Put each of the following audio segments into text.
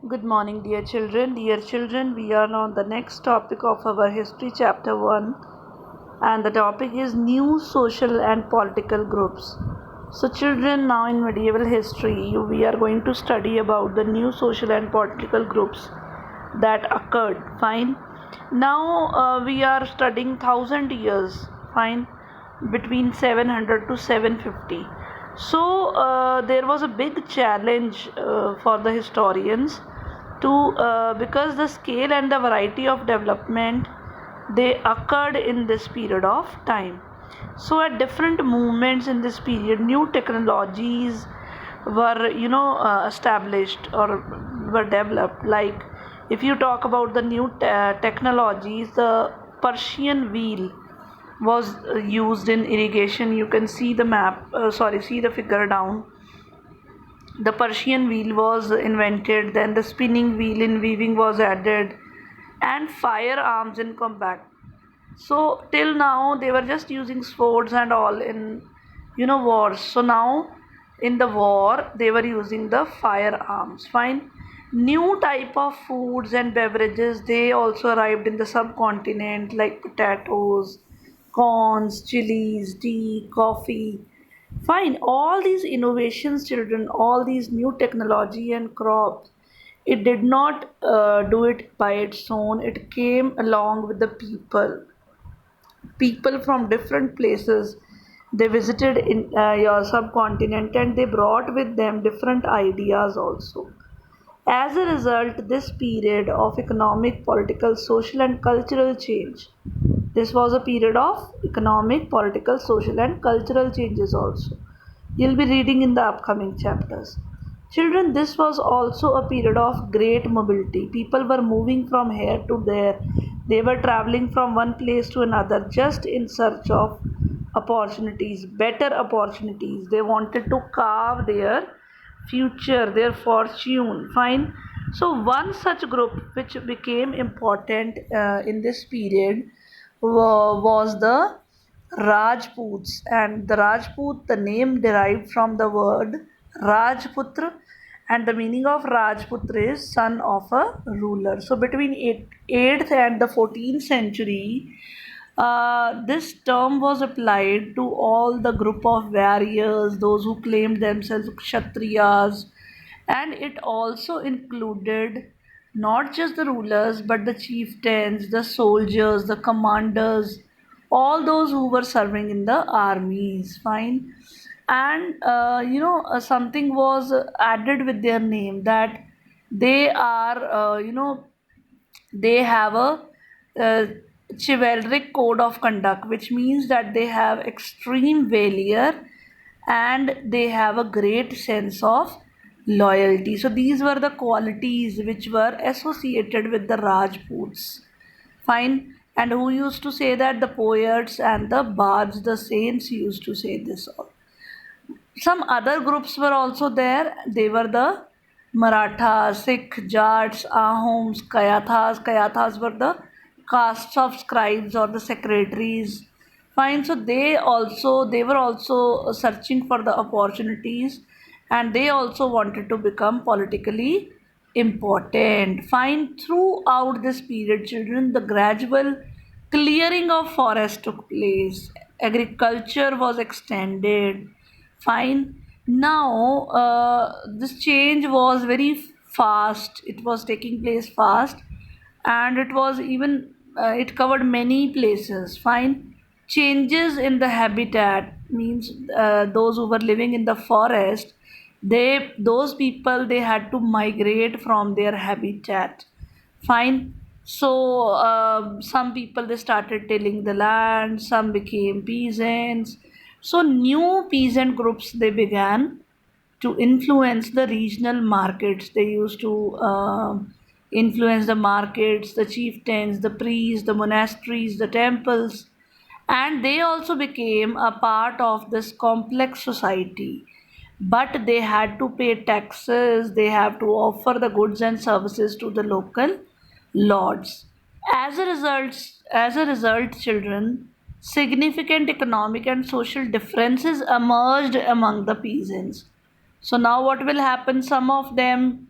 Good morning, dear children. Dear children, we are on the next topic of our history, chapter 1, and the topic is new social and political groups. So, children, now in medieval history, we are going to study about the new social and political groups that occurred. Fine. Now we are studying 1000 years. Fine, between 700 to 750. So there was a big challenge for the historians to because the scale and the variety of development they occurred in this period of time. So at different movements in this period, new technologies were established or were developed. Like if you talk about the new technologies, the Persian wheel was used in irrigation. You can see the see the figure down. The Persian wheel was invented, then the spinning wheel in weaving was added, and firearms in combat. So till now they were just using swords and all in wars. So now in the war they were using the firearms. Fine. New type of foods and beverages they also arrived in the subcontinent, like potatoes, corns, chilies, tea, coffee. Fine, all these innovations, children, all these new technology and crops, it did not do it by its own. It came along with the people. People from different places, they visited in your subcontinent, and they brought with them different ideas also. As a result, this period of economic, political, social, and cultural change. This was a period of economic, political, social, and cultural changes also. You'll be reading in the upcoming chapters. Children, this was also a period of great mobility. People were moving from here to there. They were traveling from one place to another just in search of opportunities, better opportunities. They wanted to carve their future, their fortune. Fine. So, one such group which became important in this period was the Rajputs. And the Rajput, the name derived from the word Rajputra, and the meaning of Rajputra is son of a ruler. So between 8th and the 14th century, this term was applied to all the group of warriors, those who claimed themselves Kshatriyas, and it also included not just the rulers but the chieftains, the soldiers, the commanders, all those who were serving in the armies. Fine. And something was added with their name, that they are they have a uh, chivalric code of conduct, which means that they have extreme valor and they have a great sense of loyalty. So these were the qualities which were associated with the Rajputs. Fine. And who used to say that? The poets and the bards, the saints used to say this all. Some other groups were also there. They were the Marathas, Sikh, Jats, Ahoms, Kayathas. Kayathas were the castes of scribes or the secretaries. Fine. So they were also searching for the opportunities, and they also wanted to become politically important. Fine. Throughout this period, children, the gradual clearing of forest took place. Agriculture was extended. Fine. Now this change was very fast. It was taking place fast, and it was even it covered many places. Fine. Changes in the habitat means those who were living in the forest, those people they had to migrate from their habitat. Fine. So some people they started tilling the land, some became peasants. So new peasant groups they began to influence the regional markets. They used to influence the markets, the chieftains, the priests, the monasteries, the temples, and they also became a part of this complex society. But they had to pay taxes, they have to offer the goods and services to the local lords. As a result, children, significant economic and social differences emerged among the peasants. So now what will happen? Some of them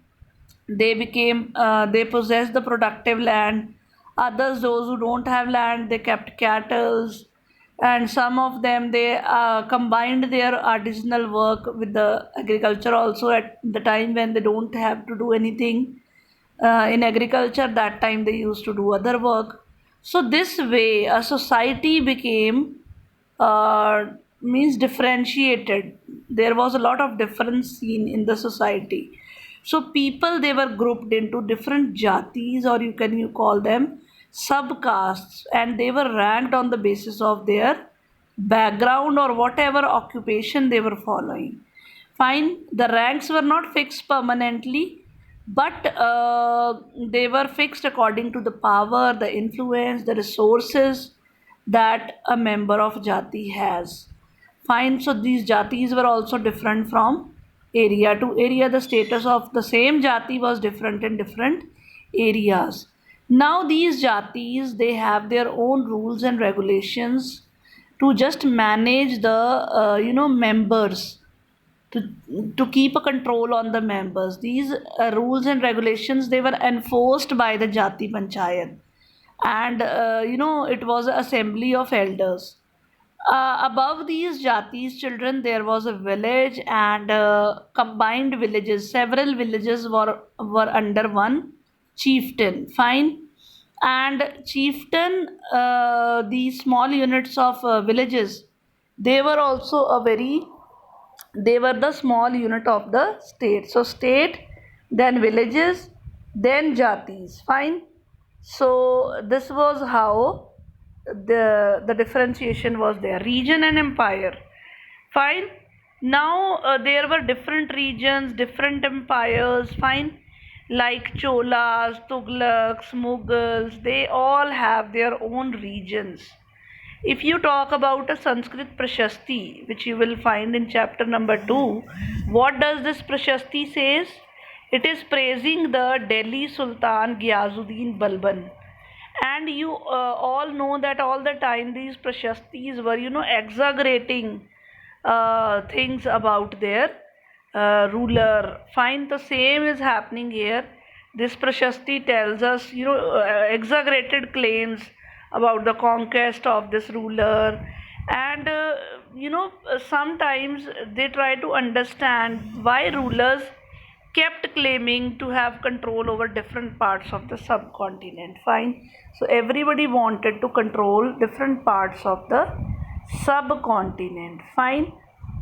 They possessed the productive land. Others, those who don't have land, they kept cattle, and some of them they combined their artisanal work with the agriculture also at the time when they don't have to do anything in agriculture. That time they used to do other work. So this way a society became uh, means differentiated. There was a lot of difference seen in the society. So people, they were grouped into different jatis, or you call them subcastes, and they were ranked on the basis of their background or whatever occupation they were following. Fine, the ranks were not fixed permanently, but they were fixed according to the power, the influence, the resources that a member of jati has. Fine, so these jatis were also different from area to area. The status of the same jati was different in different areas. Now these jatis, they have their own rules and regulations to just manage the members, to keep a control on the members. These rules and regulations, they were enforced by the jati panchayat, and it was an assembly of elders. Above these jatis children, there was a village, and combined villages. Several villages were under one chieftain. Fine, and chieftain, these small units of villages, they were also a very, they were the small unit of the state. So state, then villages, then jatis. Fine, so this was how the differentiation was there. Region and empire. Fine, now there were different regions, different empires. Fine, like cholas, tughlaqs, mughals, they all have their own regions. If you talk about a Sanskrit Prashasti, which you will find in chapter number 2, what does this Prashasti says? It is praising the Delhi Sultan Ghiazuddin Balban. And you all know that all the time these Prashastis were, exaggerating things about their ruler. Fine, the same is happening here. This Prashasti tells us, exaggerated claims about the conquest of this ruler, and sometimes they try to understand why rulers kept claiming to have control over different parts of the subcontinent. Fine, so everybody wanted to control different parts of the subcontinent. Fine,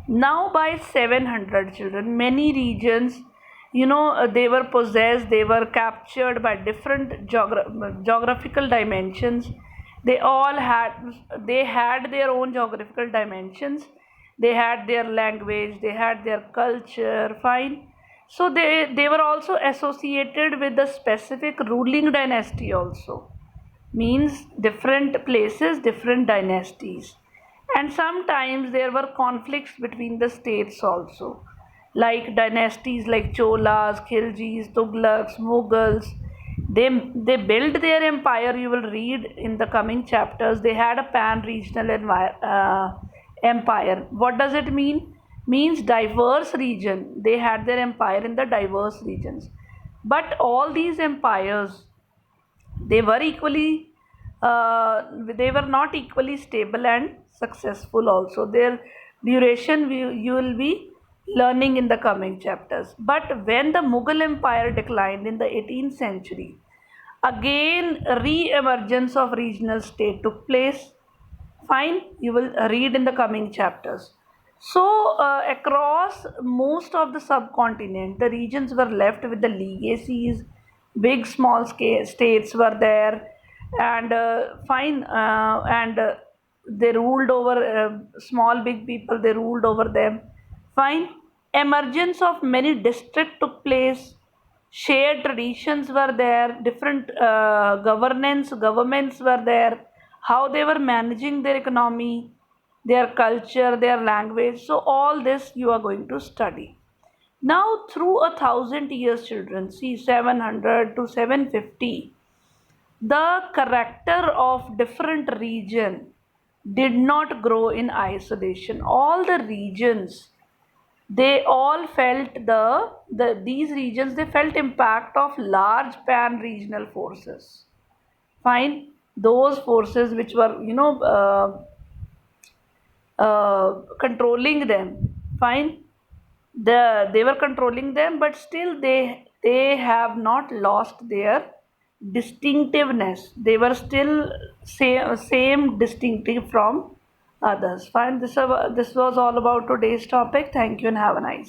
now by 700 children, many regions, they were possessed, they were captured by different geographical dimensions. They all had, they had their own geographical dimensions, they had their language, they had their culture. Fine, so they were also associated with the specific ruling dynasty also. Means different places, different dynasties. And sometimes there were conflicts between the states also, like dynasties like Cholas, Khiljis, Tughlaqs, Mughals. They built their empire. You will read in the coming chapters. They had a pan-regional empire. What does it mean? Means diverse region. They had their empire in the diverse regions. But all these empires, they were equally they were not equally stable and successful also. Their duration you will be learning in the coming chapters. But when the Mughal empire declined in the 18th century, again re-emergence of regional state took place. Fine, you will read in the coming chapters. So, across most of the subcontinent, the regions were left with the legacies. Big, small states were there, and fine, and they ruled over small, big people. They ruled over them. Fine, emergence of many districts took place. Shared traditions were there. Different governments were there. How they were managing their economy, their culture, their language. So all this you are going to study. Now through 1,000 years children, see 700 to 750, the character of different region did not grow in isolation. All the regions, they all felt these regions, they felt impact of large pan regional forces. Fine, those forces which were, controlling them. Fine, they were controlling them, but still they have not lost their distinctiveness. They were still same distinctive from others. Fine, this was all about today's topic. Thank you and have a nice